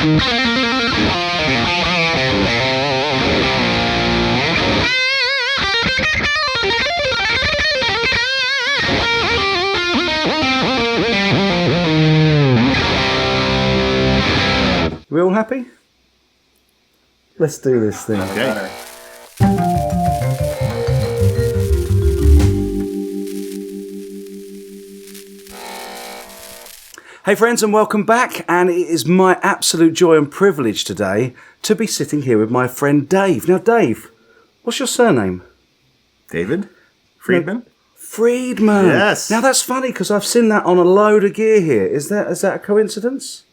We all happy? Let's do this thing. Okay. Hey friends, and welcome back. And it is my absolute joy and privilege today to be sitting here with my friend Dave. Now, Dave, what's your surname? David Friedman. No, Friedman. Yes. Now that's funny because I've seen that on a load of gear here. Is that a coincidence?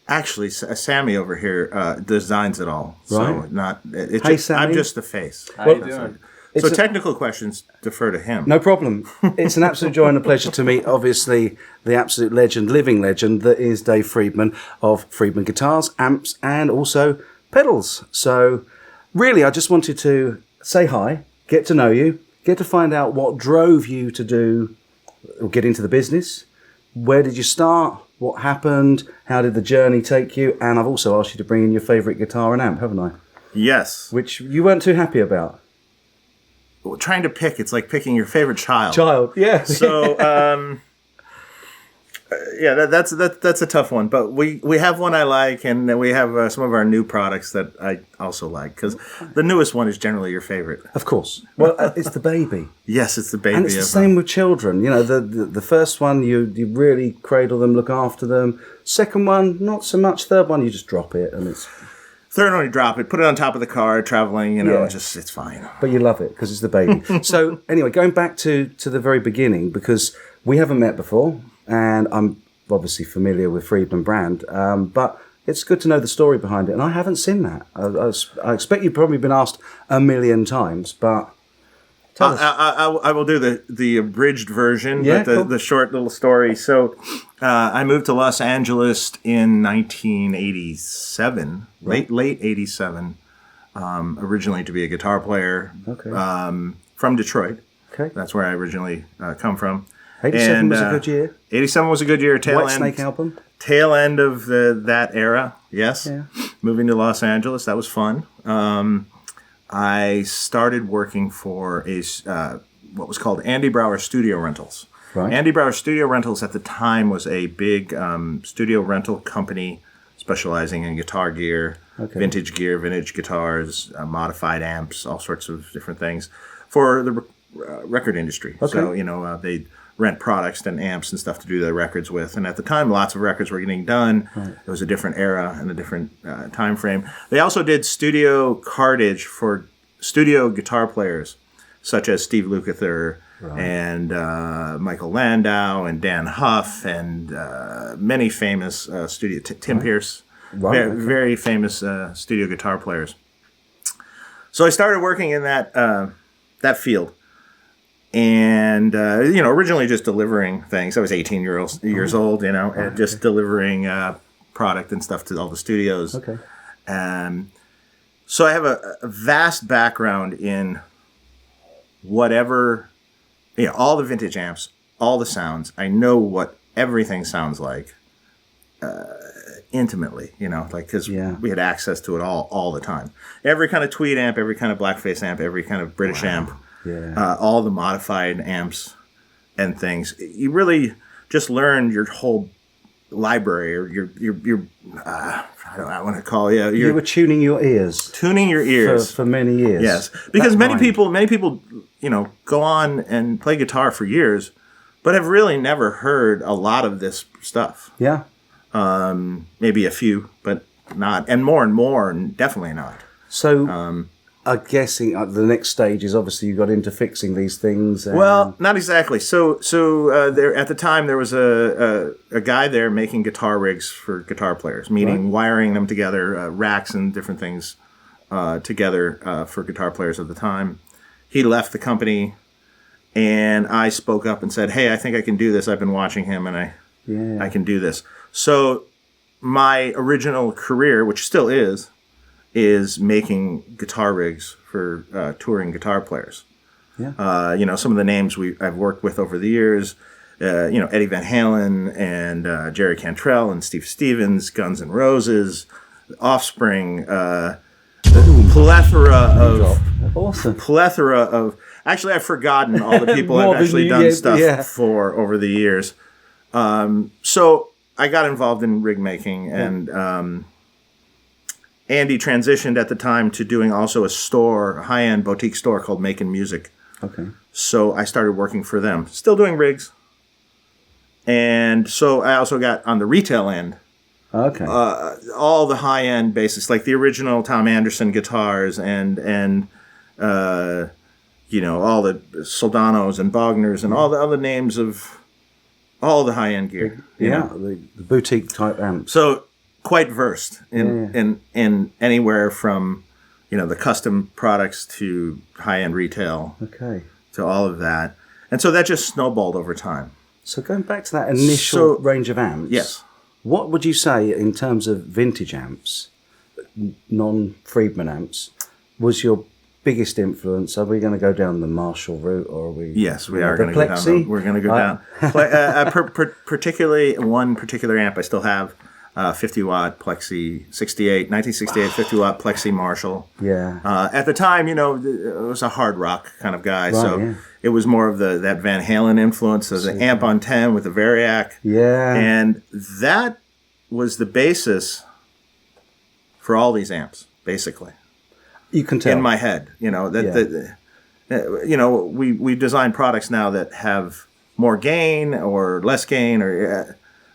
Actually, Sammy over here designs it all. Right. So Hey, Sammy. I'm just the face. How you doing? So technical questions defer to him. No problem. It's an absolute joy and a pleasure to meet, obviously, the absolute legend, living legend, that is Dave Friedman of Friedman Guitars, Amps, and also Pedals. So, really, I just wanted to say hi, get to know you, get to find out what drove you to get into the business. Where did you start? What happened? How did the journey take you? And I've also asked you to bring in your favourite guitar and amp, haven't I? Yes. Which you weren't too happy about. Well, trying to pick, it's like picking your favorite child. Yeah. So, that's a tough one. But we have one I like, and then we have some of our new products that I also like, because the newest one is generally your favorite. Of course. Well, it's the baby. Yes, it's the baby. And it's the same with children. You know, the first one, you really cradle them, look after them. Second one, not so much. Third one, you just drop it, and it's... Third one, you drop it, put it on top of the car, traveling, it's fine. But you love it because it's the baby. So anyway, going back to the very beginning, because we haven't met before, and I'm obviously familiar with Friedman brand, but it's good to know the story behind it, and I haven't seen that. I expect you've probably been asked a million times, but... I will do the abridged version, Yeah, but cool. the short little story. So I moved to Los Angeles in 1987, late 87, originally to be a guitar player. Okay. From Detroit. Okay. That's where I originally come from. 87 was a good year. 87 was a good year. Whitesnake album. Tail end of that era, yes. Yeah. Moving to Los Angeles, that was fun. I started working for what was called Andy Brower Studio Rentals. Right. Andy Brower Studio Rentals at the time was a big studio rental company specializing in guitar gear, vintage guitars, modified amps, all sorts of different things for the record industry. Okay. So, they rent products and amps and stuff to do their records with. And at the time, lots of records were getting done. Right. It was a different era and a different time frame. They also did studio cartage for studio guitar players, such as Steve Lukather and Michael Landau and Dan Huff and many famous studio... Tim Pierce. Very famous studio guitar players. So I started working in that field. And, originally just delivering things. I was 18 years old, and just delivering product and stuff to all the studios. Okay. So I have a vast background in whatever, all the vintage amps, all the sounds. I know what everything sounds like intimately, because we had access to it all the time. Every kind of tweed amp, every kind of blackface amp, every kind of British amp. Yeah. All the modified amps and things. You really just learn your whole library, or your I want to call it. You were tuning your ears. Tuning your ears for many years. Yes, because many people, go on and play guitar for years, but have really never heard a lot of this stuff. Yeah. Maybe a few, but not, and more, definitely not. So. I'm guessing the next stage is obviously you got into fixing these things. Well, not exactly. So there at the time there was a guy there making guitar rigs for guitar players, meaning wiring them together, racks and different things together for guitar players at the time. He left the company, and I spoke up and said, "Hey, I think I can do this. I've been watching him, and I can do this." So my original career, which still is making guitar rigs for touring guitar players. Yeah. Some of the names I've worked with over the years, Eddie Van Halen and Jerry Cantrell and Steve Stevens, Guns N' Roses, Offspring, plethora of. Actually, I've forgotten all the people I've actually done stuff for over the years. So I got involved in rig making, and Andy transitioned at the time to doing also a high-end boutique store called Making Music. Okay. So I started working for them, still doing rigs. And so I also got on the retail end. Okay. All the high-end bases, like the original Tom Anderson guitars and all the Soldanos and Bogners and all the other names of all the high-end gear. The boutique type amps. So quite versed in anywhere from, the custom products to high-end retail. Okay. To all of that. And so that just snowballed over time. So going back to that initial range of amps. Yes. What would you say in terms of vintage amps, non-Friedman amps, was your biggest influence? Are we going to go down the Marshall route, or are we? Yes, we are going to go down. We're going to go down. Particularly one particular amp I still have, 50-watt Plexi 1968 50-watt Plexi Marshall. Yeah. At the time, it was a hard rock kind of guy, it was more of that Van Halen influence as an amp on 10 with a Variac. Yeah. And that was the basis for all these amps, basically. You can tell. In my head, we design products now that have more gain or less gain,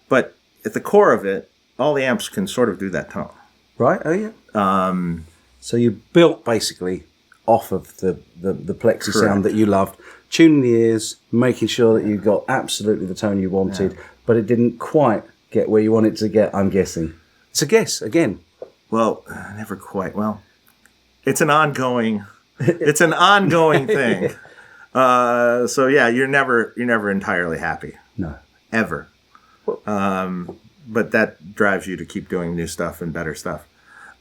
but at the core of it, all the amps can sort of do that tone. Right? Oh, yeah. So you built basically off of the Plexi sound that you loved, tuning the ears, making sure that you got absolutely the tone you wanted, but it didn't quite get where you wanted to get, I'm guessing. It's a guess, again. Well, never quite. Well, it's an ongoing thing. So yeah, you're never entirely happy. No. Ever. But that drives you to keep doing new stuff and better stuff.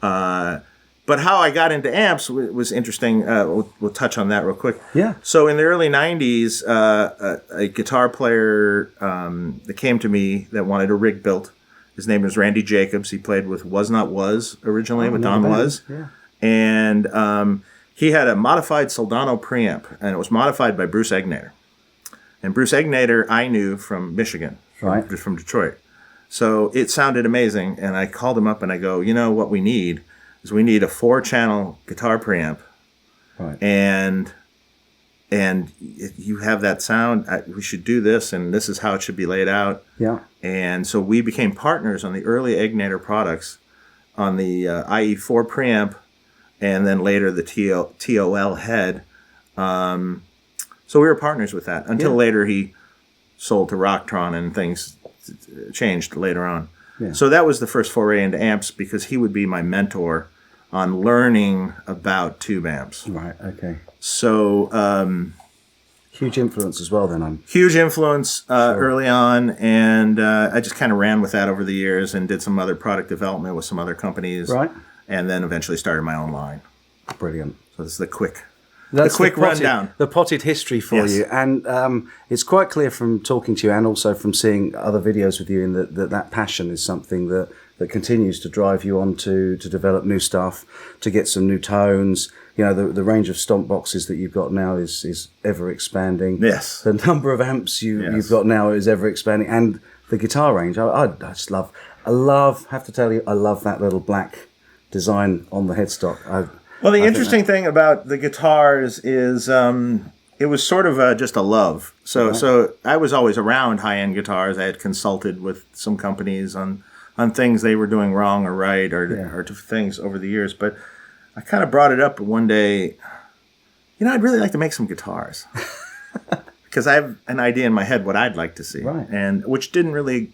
But how I got into amps was interesting. We'll touch on that real quick. Yeah. So in the early 90s, a guitar player that came to me that wanted a rig built. His name was Randy Jacobs. He played with Was Not Was originally with Don Was. Yeah. And he had a modified Soldano preamp, and it was modified by Bruce Egnater. And Bruce Egnater I knew from Michigan, from Detroit. So it sounded amazing, and I called him up and I go, what we need is we need a 4-channel guitar preamp, and you have that sound. We should do this, and this is how it should be laid out. Yeah. And so we became partners on the early Egnater products, on the IE4 preamp, and then later the TOL head. So we were partners with that until later he sold to Rocktron and things changed later on. Yeah. So that was the first foray into amps because he would be my mentor on learning about tube amps. Right, okay. So huge influence as well then. Huge influence early on, and I just kind of ran with that over the years and did some other product development with some other companies. Right. And then eventually started my own line. Brilliant. So this is the quick rundown. The potted history for you. And it's quite clear from talking to you and also from seeing other videos with you that passion is something that continues to drive you on to develop new stuff, to get some new tones. The range of stomp boxes that you've got now is ever expanding. Yes. The number of amps you've got now is ever expanding. And the guitar range, I just love. I have to tell you, I love that little black design on the headstock. Well, the interesting thing about the guitars is it was sort of just a love. So I was always around high-end guitars. I had consulted with some companies on things they were doing wrong or right or things over the years. But I kind of brought it up one day, I'd really like to make some guitars. Because I have an idea in my head what I'd like to see. Right. And which didn't really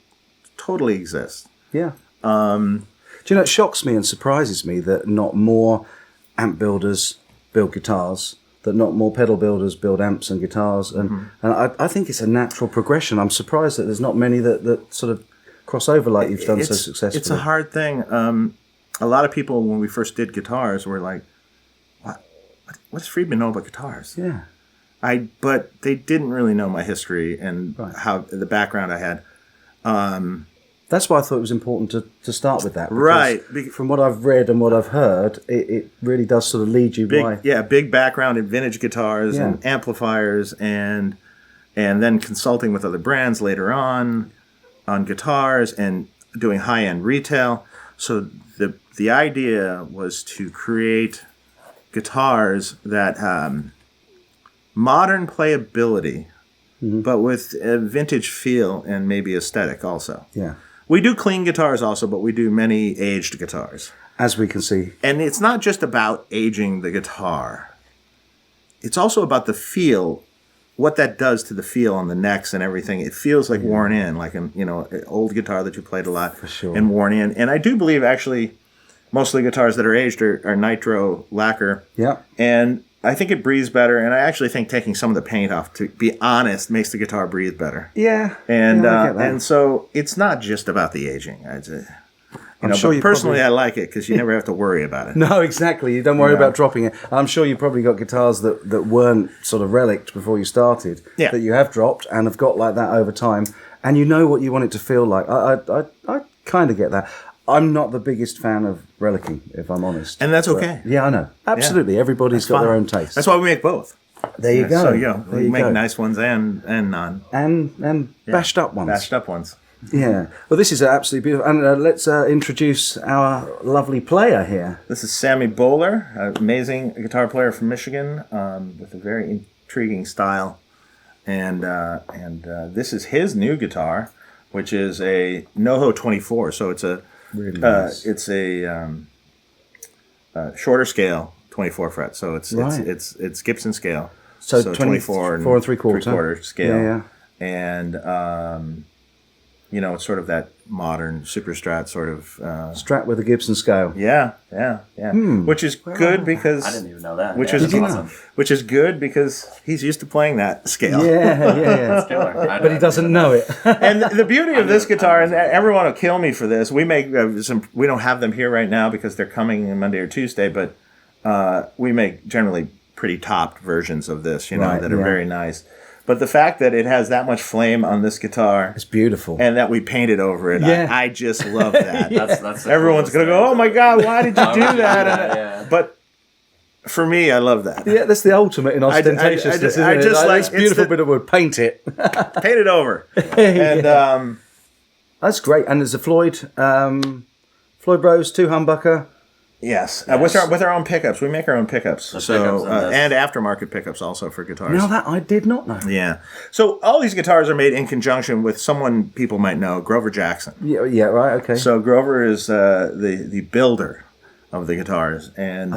totally exist. Yeah. Do you know, it shocks me and surprises me that not more amp builders build guitars, that not more pedal builders build amps and guitars, and I think it's a natural progression. I'm surprised that there's not many that sort of cross over like you've done so successfully. It's a hard thing. A lot of people, when we first did guitars, were like, what does Friedman know about guitars? Yeah. But they didn't really know my history and how the background I had. That's why I thought it was important to start with that. Right. From what I've read and what I've heard, it really does sort of lead you by... Yeah, big background in vintage guitars and amplifiers and then consulting with other brands later on guitars and doing high-end retail. So the idea was to create guitars that modern playability, but with a vintage feel and maybe aesthetic also. Yeah. We do clean guitars also, but we do many aged guitars. As we can see. And it's not just about aging the guitar. It's also about the feel, what that does to the feel on the necks and everything. It feels like worn in, like an old guitar that you played a lot. For sure. And worn in. And I do believe actually most of the guitars that are aged are nitro lacquer. Yeah. And I think it breathes better, and I actually think taking some of the paint off, to be honest, makes the guitar breathe better. Yeah. And I get that. and so it's not just about the aging. I'm sure but personally, I like it because you never have to worry about it. No, exactly. You don't worry about dropping it. I'm sure you probably got guitars that weren't sort of relicked before you started, that you have dropped and have got like that over time, and you know what you want it to feel like. I kind of get that. I'm not the biggest fan of relicking, if I'm honest. And that's okay. Yeah, I know. Absolutely. Yeah. Everybody's got their own taste. That's why we make both. There you go. So, we make nice ones and non. And bashed up ones. Bashed up ones. Yeah. Well, this is absolutely beautiful. And let's introduce our lovely player here. This is Sammy Boller, an amazing guitar player from Michigan with a very intriguing style. And this is his new guitar, which is a NoHo 24. So it's a really nice. It's a shorter scale 24 fret. So it's Gibson scale. So 24 and 4 3/4 scale. Yeah. And it's sort of that modern super Strat sort of Strat with a Gibson scale. Yeah. Which is good because I didn't even know that. Which is awesome. Which is good because he's used to playing that scale. Yeah. But he doesn't know it. And the beauty of this guitar, and everyone will kill me for this. We make we don't have them here right now because they're coming Monday or Tuesday, but we make generally pretty topped versions of this, that are very nice. But the fact that it has that much flame on this guitar, it's beautiful, and that we painted over it, I just love that. That's everyone's gonna go, "Oh my God, why did you do that?" But for me, I love that. Yeah, that's the ultimate in ostentatiousness, isn't it? It's beautiful bit of wood. Paint it. Paint it over. And that's great. And there's a Floyd Bros 2 humbucker. Yes. With our own pickups. We make our own pickups. And aftermarket pickups also for guitars. Now that I did not know. Yeah. So all these guitars are made in conjunction with someone people might know, Grover Jackson. Yeah, right, okay. So Grover is the builder of the guitars, and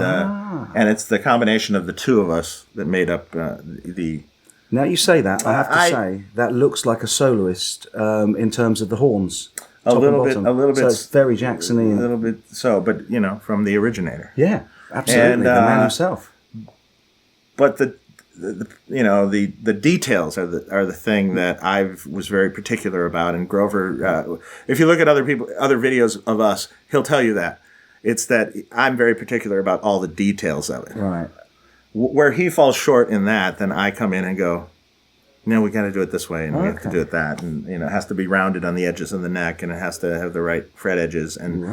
it's the combination of the two of us that made up the. Now you say that, I have to say that looks like a soloist in terms of the horns. A little bit. So it's very Jackson-y. A little bit so, but from the originator. Yeah, absolutely, and, the man himself. But the details are the thing that I was very particular about. And Grover, if you look at other videos of us, he'll tell you that it's that I'm very particular about all the details of it. Right. Where he falls short in that, then I come in and go, no, we got to do it this way, and we have to do it that, and it has to be rounded on the edges of the neck, and it has to have the right fret edges, and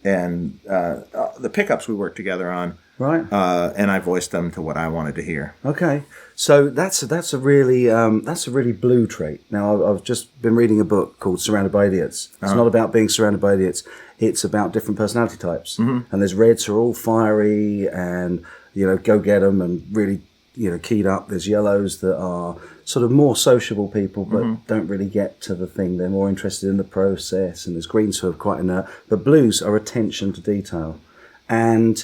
the pickups we worked together on, right, and I voiced them to what I wanted to hear. Okay, so that's a really blue trait. Now I've just been reading a book called Surrounded by Idiots. It's not about being surrounded by idiots. It's about different personality types, and there's reds who are all fiery and go get them and really keyed up. There's yellows that are sort of more sociable people, but don't really get to the thing. They're more interested in the process, and there's greens who are quite inert. But blues are attention to detail, and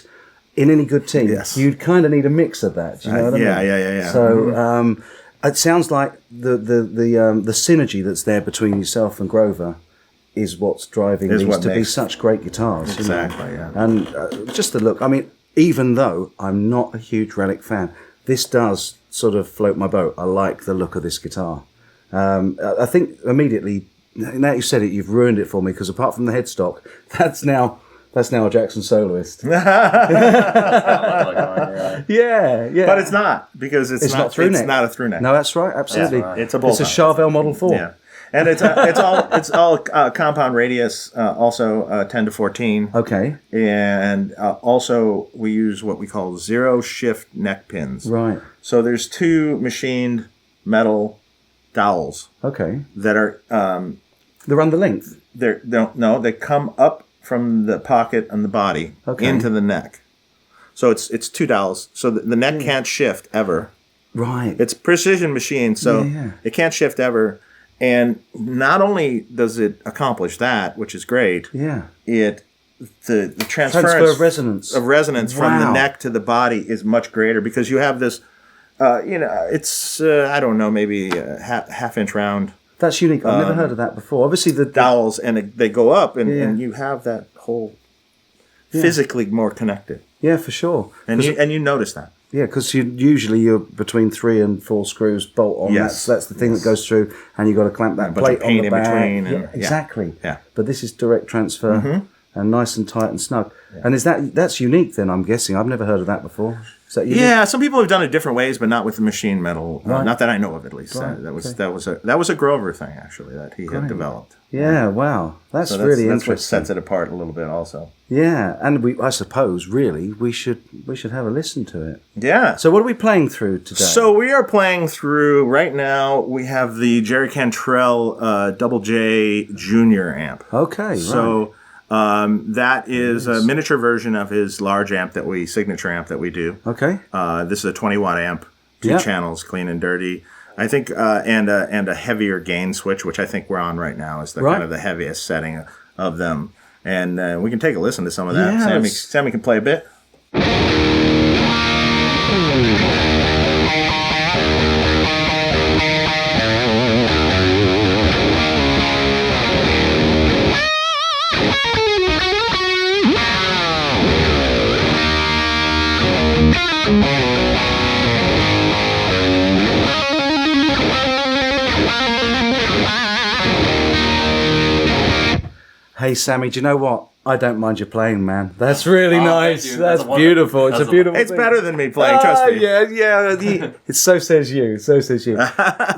in any good team, you kind of need a mix of that. Do you know what I mean? Yeah. So it sounds like the synergy that's there between yourself and Grover is what's driving these to be such great guitars. Exactly. Yeah. And just the look. I mean, even though I'm not a huge Relic fan, this does sort of float my boat. I like the look of this guitar. I think immediately, now you said it, you've ruined it for me, because apart from the headstock, that's now That's now a Jackson soloist. Like mine, Yeah, yeah. But it's not, because it's not through neck. It's not a through neck. No, that's right. Absolutely. right. It's a bolt. It's a Charvel Model 4. Yeah. And it's all compound radius, also 10 to 14. Okay. And also we use what we call zero shift neck pins. Right. So there's 2 machined metal dowels Okay. that are They're under length. they come up from the pocket on the body into the neck. So it's 2 dowels. So the neck can't shift ever. Right. It's precision machine, so it can't shift ever. And not only does it accomplish that, which is great, Yeah. the Transfer transference of resonance. from the Wow. neck to the body is much greater, because you have this, it's I don't know, maybe half inch round That's unique. I've never heard of that before. Obviously, the dowels, and they go up, and you have that whole physically more connected, for sure. and you notice that. Yeah, because you're between 3 and 4 screws bolt on. Yes. That's the thing that goes through, and you've got to clamp that A bunch plate of paint on the in back. between, Yeah, and- exactly. Yeah. But this is direct transfer and nice and tight and snug. And that's unique then? I'm guessing. I've never heard of that before. Is that unique? Yeah, some people have done it different ways, but not with the machine metal. Right. Not that I know of, at least. Right, That was a Grover thing, actually, that he had developed. Yeah. Wow. That's So really that's what interesting. sets it apart a little bit, also. Yeah, and I suppose really we should have a listen to it. Yeah. So what are we playing through today? So we are playing through right now. We have the Jerry Cantrell Double J Junior amp. Okay. Right. So that is a miniature version of his large amp signature amp that we do. Okay. This is a 20-watt amp, 2 channels, clean and dirty. I think, and a heavier gain switch, which I think we're on right now, is the kind of the heaviest setting of them. And we can take a listen to some of that. Yeah, Sammy can play a bit. Hey Sammy, do you know what? I don't mind you playing, man. That's really Oh, nice. thank you. That's That's beautiful. It's that's a beautiful. It's thing. better than me playing, trust me. Yeah. It so says you. So says you.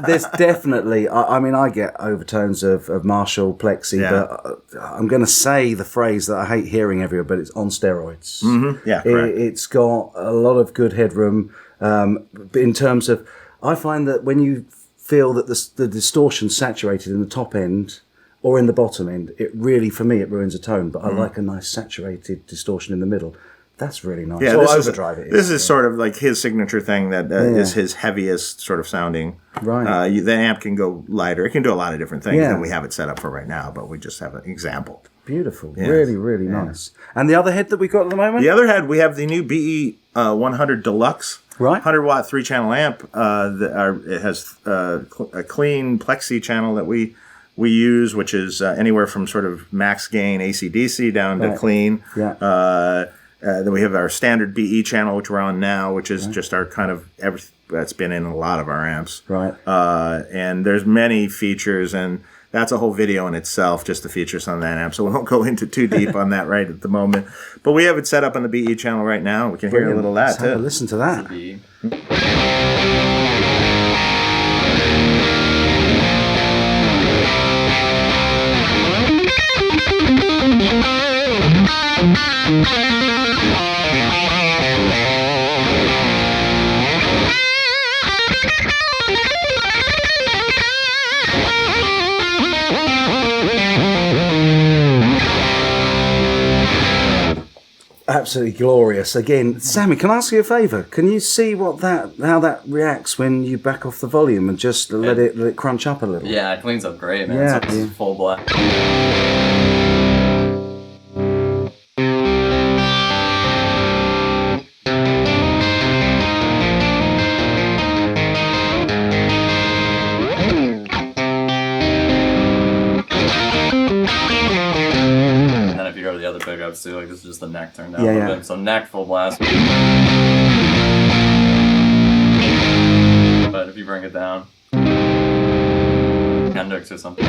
There's definitely. I mean, I get overtones of Marshall Plexi, but I'm going to say the phrase that I hate hearing everywhere, but it's on steroids. Mm-hmm. Yeah, correct. It's got a lot of good headroom. In terms of, I find that when you feel that the distortion's saturated in the top end or in the bottom end, it really, for me, it ruins a tone. But I like a nice saturated distortion in the middle. That's really nice. Yeah, or overdrive it. This is sort of like his signature thing that is his heaviest sort of sounding. Right. The amp can go lighter. It can do a lot of different things Yeah. than we have it set up for right now, but we just have an example. Beautiful. Yes. Really, really nice. And the other head that we got at the moment? The other head, we have the new BE 100 Deluxe. Right. 100-watt 3-channel amp. It has a clean plexi channel that we use, which is anywhere from sort of max gain AC/DC down to clean. Yeah. Then we have our standard BE channel, which we're on now, which is just our kind of that's been in a lot of our amps. Right. And there's many features, and that's a whole video in itself, just the features on that amp. So we won't go into too deep on that right at the moment. But we have it set up on the BE channel right now. We can hear a little of Let's that have a too. listen to that. B. Absolutely glorious. Again, Sammy, can I ask you a favour? Can you see how that reacts when you back off the volume and just let it crunch up a little? Yeah, it cleans up great, man. Yeah, It's yeah. full black. And then if you go to the other pickups too, like this is just the neck turned down a little bit. So neck full blast. But if you bring it down, Hendrix or something.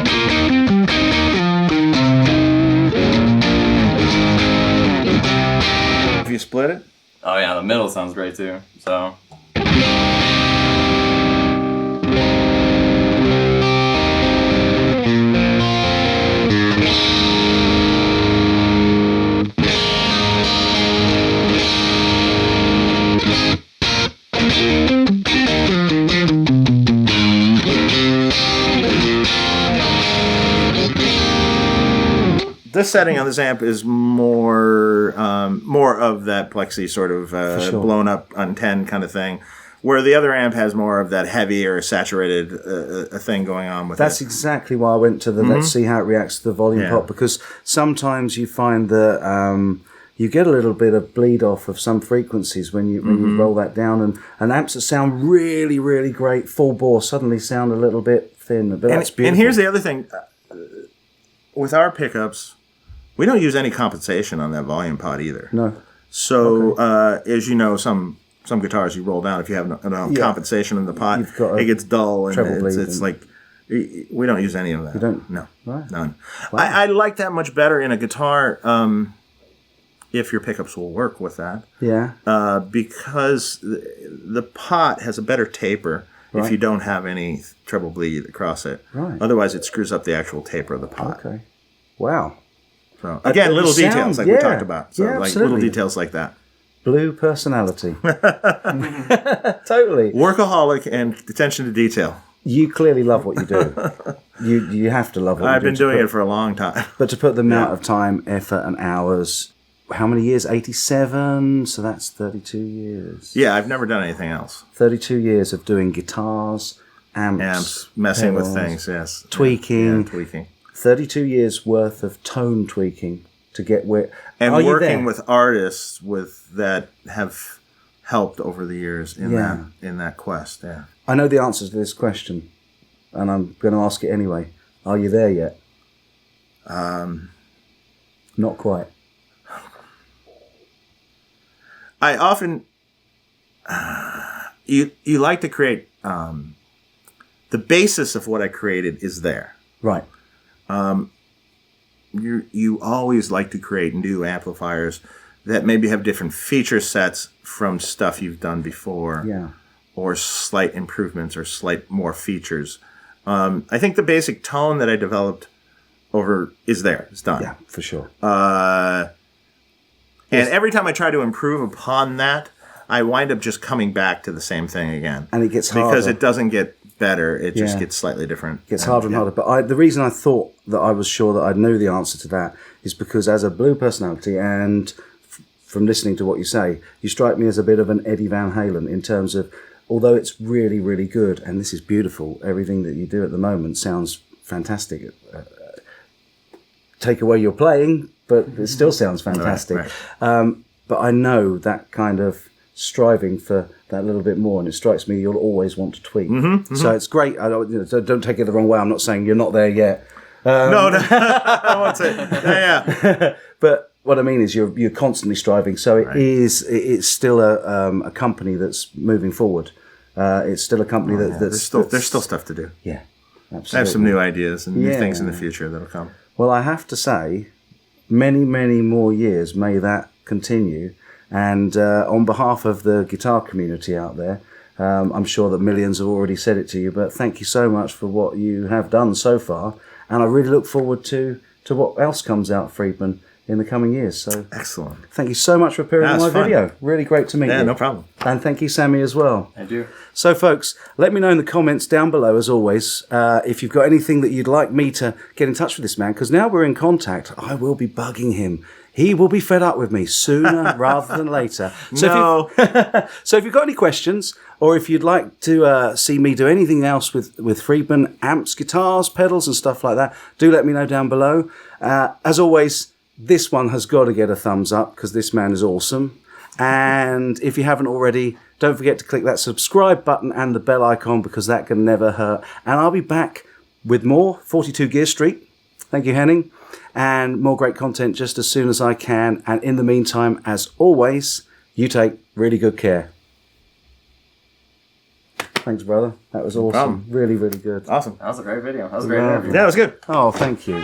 middle sounds great too. So. This setting on this amp is more of that plexi sort of blown up on 10 kind of thing, where the other amp has more of that heavy or saturated thing going on with it. That's exactly why I went to the let's see how it reacts to the volume pop, because sometimes you find that you get a little bit of bleed off of some frequencies when you roll that down, and amps that sound really, really great full bore suddenly sound a little bit thin. But that's beautiful. And here's the other thing. With our pickups, we don't use any compensation on that volume pot either. No. So, as you know, some guitars you roll down, if you have no compensation in the pot, it gets dull, and it's like, we don't use any of that. You don't? No. Right. None. Wow. I like that much better in a guitar, if your pickups will work with that. Yeah. Because the pot has a better taper if you don't have any treble bleed across it. Right. Otherwise, it screws up the actual taper of the pot. Okay. Wow. So, again, little details like we talked about. So, like absolutely. little details like that. Blue personality. Totally. Workaholic and attention to detail. You clearly love what you do. You have to love what you do. I've been doing it for a long time. But to put the amount of time, effort, and hours, how many years? 87, so that's 32 years. Yeah, I've never done anything else. 32 years of doing guitars, amps, messing pedals, with things, yes. tweaking. Yeah, tweaking. 32 years worth of tone tweaking to get where... And Are you working there? with artists that have helped over the years in that quest, yeah. I know the answer to this question, and I'm going to ask it anyway. Are you there yet? Not quite. I often... you like to create... the basis of what I created is there. Right. You always like to create new amplifiers that maybe have different feature sets from stuff you've done before. Yeah. Or slight improvements or slight more features. I think the basic tone that I developed is there. It's done. Yeah, for sure. And every time I try to improve upon that, I wind up just coming back to the same thing again. And it gets harder. Because it doesn't get better. It just gets slightly different. It gets harder and harder. But the reason I thought that I was sure that I knew the answer to that is because as a blue personality and from listening to what you say, you strike me as a bit of an Eddie Van Halen in terms of, although it's really, really good, and this is beautiful, everything that you do at the moment sounds fantastic. Take away your playing, but it still sounds fantastic. Right. But I know that kind of striving for that little bit more, and it strikes me you'll always want to tweak. So it's great. Don't take it the wrong way. I'm not saying you're not there yet. No, I won't say. Yeah. But what I mean is you're constantly striving. So it's still a company that's moving forward. It's still a company there's still stuff to do. Yeah, absolutely. I have some new ideas and new things in the future that'll come. Well, I have to say, many, many more years may that continue. And on behalf of the guitar community out there, I'm sure that millions have already said it to you, but thank you so much for what you have done so far. And I really look forward to what else comes out, Friedman, in the coming years. So excellent. Thank you so much for appearing in my video. Really great to meet you. Yeah, no problem. And thank you, Sammy, as well. Thank you. So, folks, let me know in the comments down below, as always, if you've got anything that you'd like me to get in touch with this man, because now we're in contact, I will be bugging him. He will be fed up with me sooner rather than later. So if you've got any questions, or if you'd like to see me do anything else with Friedman, amps, guitars, pedals, and stuff like that, do let me know down below. As always, this one has got to get a thumbs up, because this man is awesome. And if you haven't already, don't forget to click that subscribe button and the bell icon, because that can never hurt. And I'll be back with more 42 Gear Street. Thank you, Henning. And more great content just as soon as I can. And in the meantime, as always, you take really good care. Thanks, brother. That was awesome. Really, really good. Awesome. That was a great video. That was a great interview. Yeah, it was good. Oh, thank you.